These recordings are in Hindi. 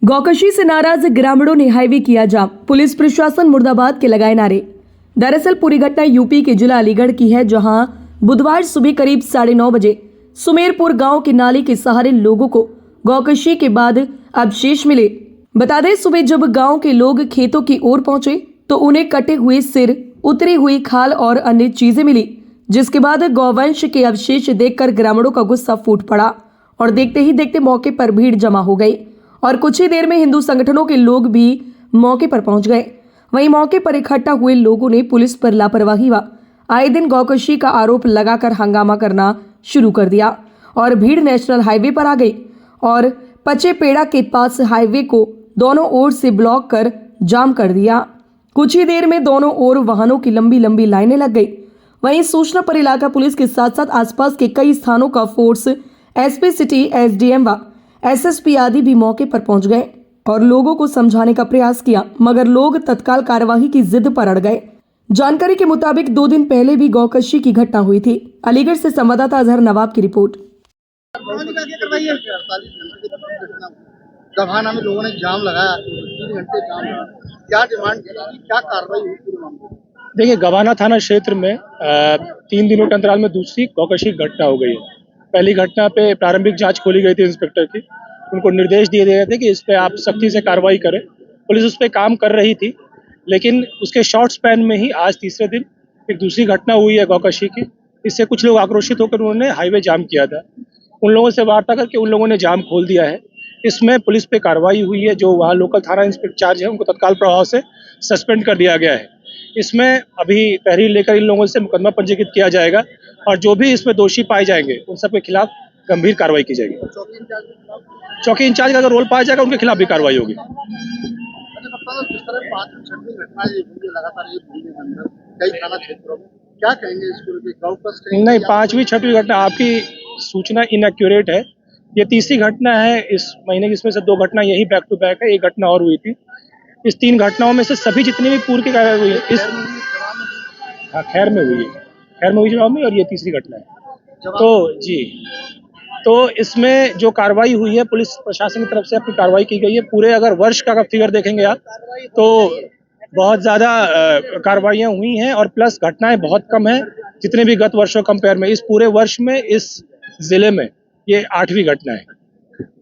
गौकशी से नाराज ग्रामीणों ने हाईवे किया जाम। पुलिस प्रशासन मुर्दाबाद के लगाए नारे। दरअसल पूरी घटना यूपी के जिला अलीगढ़ की है, जहां बुधवार सुबह करीब 9:30 बजे सुमेरपुर गांव के नाले के सहारे लोगों को गौकशी के बाद अवशेष मिले। बता दें, सुबह जब गांव के लोग खेतों की ओर पहुंचे तो उन्हें कटे हुए सिर, उतरी हुई खाल और अन्य चीजें मिली, जिसके बाद गौवंश के अवशेष देखकर ग्रामीणों का गुस्सा फूट पड़ा और देखते ही देखते मौके पर भीड़ जमा हो गई और कुछ ही देर में हिंदू संगठनों के लोग भी मौके पर पहुंच गए। वहीं मौके पर इकट्ठा हुए लोगों ने पुलिस पर लापरवाही व आए दिन गौकशी का आरोप लगाकर हंगामा करना शुरू कर दिया और भीड़ नेशनल हाईवे पर आ गई और पचेपेड़ा के पास हाईवे को दोनों ओर से ब्लॉक कर जाम कर दिया। कुछ ही देर में दोनों ओर वाहनों की लंबी लंबी लाइनें लग गई। वहीं सूचना पर इलाका पुलिस के साथ साथ आसपास के कई स्थानों का फोर्स, एसपी सिटी, एसडीएम व एसएसपी आदि भी मौके पर पहुंच गए और लोगों को समझाने का प्रयास किया, मगर लोग तत्काल कार्यवाही की जिद पर अड़ गए। जानकारी के मुताबिक 2 दिन पहले भी गौकशी की घटना हुई थी। अलीगढ़ से संवाददाता अजहर नवाब की रिपोर्ट। दभाना में लोगों ने जाम लगाया, 3 घंटे जाम लगा। क्या डिमांड की, क्या कार्रवाई हुई पूरे मामले में? देखिए, गवाना थाना क्षेत्र में 3 दिनों के अंतराल में दूसरी गौकशी घटना हो गई है। पहली घटना पे प्रारंभिक जांच खोली गई थी इंस्पेक्टर की। उनको निर्देश दिए गए थे कि इस पे आप सख्ती से कार्रवाई करें। पुलिस उस पर काम कर रही थी, लेकिन उसके शॉर्ट स्पैन में ही आज तीसरे दिन एक दूसरी घटना हुई है गौकशी की। इससे कुछ लोग आक्रोशित होकर उन्होंने हाईवे जाम किया था। उन लोगों से वार्ता करके उन लोगों ने जाम खोल दिया है। इसमें पुलिस पे कार्रवाई हुई है। जो वहाँ लोकल थाना इंस्पेक्टर चार्ज है, उनको तत्काल प्रभाव से सस्पेंड कर दिया गया है। इसमें अभी तहरीर लेकर इन लोगों से मुकदमा पंजीकृत किया जाएगा और जो भी इसमें दोषी पाए जाएंगे उन सबके खिलाफ गंभीर कार्रवाई की जाएगी। चौकी इंचार्ज का अगर रोल पाया जाएगा, उनके खिलाफ भी कार्रवाई होगी। जिस तरह 5 घटनाएं लगातार ये भूमि के अंदर कई थाना क्षेत्रों में, क्या कहेंगे इसको? गौकश नहीं, 5वीं 6वीं घटना, आपकी सूचना इनएक्यूरेट है। ये तीसरी घटना है इस महीने की। इसमें से 2 घटना यही बैक टू बैक है। एक घटना और हुई थी। इस 3 घटनाओं में से सभी जितनी भी पूर्व की कार्रवाई हुई है इस खैर में हुई है। खैर में हुई जवाब में, और ये तीसरी घटना है। तो जी, तो इसमें जो कार्रवाई हुई है, पुलिस प्रशासन की तरफ से अपनी कार्रवाई की गई है। पूरे अगर वर्ष का फिगर देखेंगे आप, तो बहुत ज़्यादा कार्रवाइयाँ हुई हैं और प्लस घटनाएं बहुत कम हैं जितने भी गत वर्षों कंपेयर में। इस पूरे वर्ष में इस जिले में ये 8वीं घटना है।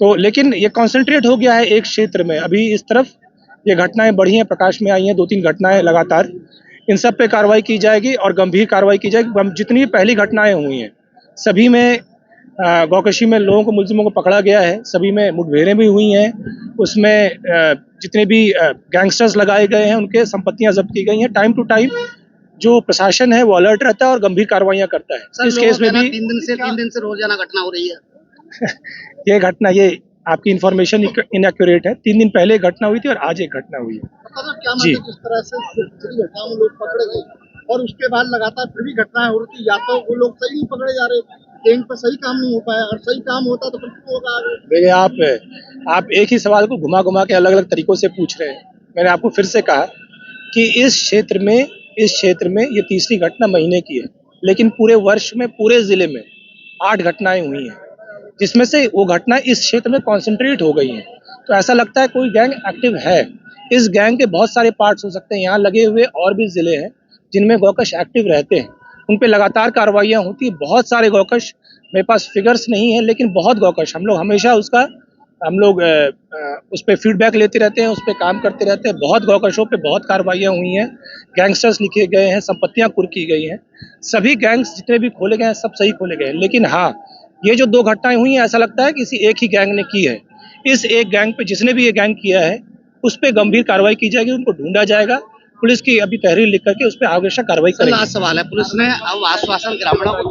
तो लेकिन ये कॉन्सेंट्रेट हो गया है एक क्षेत्र में। अभी इस तरफ ये घटनाएं बढ़ी हैं, प्रकाश में आई हैं 2-3 घटनाएं लगातार। इन सब पे कार्रवाई की जाएगी और गंभीर कार्रवाई की जाएगी। जितनी भी पहली घटनाएं हुई हैं सभी में गौकशी में लोगों को, मुलजिमों को पकड़ा गया है। सभी में मुठभेड़ें भी हुई हैं। उसमें जितने भी गैंगस्टर्स लगाए गए हैं उनके संपत्तियां जब्त की गई हैं। टाइम टू टाइम जो प्रशासन है वो अलर्ट रहता है और गंभीर कार्रवाइयां करता है। इस केस में भी 3 दिन से रोजाना घटना हो रही है। ये घटना, ये आपकी इन्फॉर्मेशन इनएक्यूरेट है। 3 दिन पहले एक घटना हुई थी और आज एक घटना हुई है। क्या मतलब जिस तरह से घटनाओं में लोग पकड़े गए और उसके बाद लगातार फिर भी घटनाएं हो रही थी, या तो वो लोग सही नहीं पकड़े जा रहे, गैंग पर सही काम नहीं हो पाया, और सही काम होता तो फिर क्यों होगा आगे? देखिए, आप एक ही सवाल को घुमा घुमा के अलग अलग तरीकों से पूछ रहे हैं। मैंने आपको फिर से कहा कि इस क्षेत्र में ये तीसरी घटना महीने की है, लेकिन पूरे वर्ष में पूरे जिले में 8 घटनाएं हुई हैं, जिसमें से वो घटना इस क्षेत्र में कॉन्सेंट्रेट हो गई हैं। तो ऐसा लगता है कोई गैंग एक्टिव है। इस गैंग के बहुत सारे पार्ट्स हो सकते हैं। यहाँ लगे हुए और भी जिले हैं जिनमें गौकश एक्टिव रहते हैं, उन पे लगातार कार्रवाइयाँ होती है। बहुत सारे गौकश, मेरे पास फिगर्स नहीं है, लेकिन बहुत गौकश हम लोग हमेशा उस पर फीडबैक लेते रहते हैं, उस पर काम करते रहते हैं। बहुत गौकशों पे बहुत कार्रवाइयाँ हुई हैं। गैंगस्टर्स लिखे गए हैं, संपत्तियाँ कुर्क की गई हैं। सभी गैंग्स जितने भी खोले गए हैं सब सही खोले गए हैं। लेकिन हाँ, ये जो 2 घटनाएं हुई हैं, ऐसा लगता है किसी एक ही गैंग ने की है। इस एक गैंग पे, जिसने भी ये गैंग किया है, उस पे गंभीर कार्रवाई की जाएगी। उनको ढूंढा जाएगा। पुलिस की अभी तहरीर लिख करके उस पर आवश्यक कार्रवाई करेगी। लास्ट सवाल है, पुलिस ने अब आश्वासन ग्रामीणों को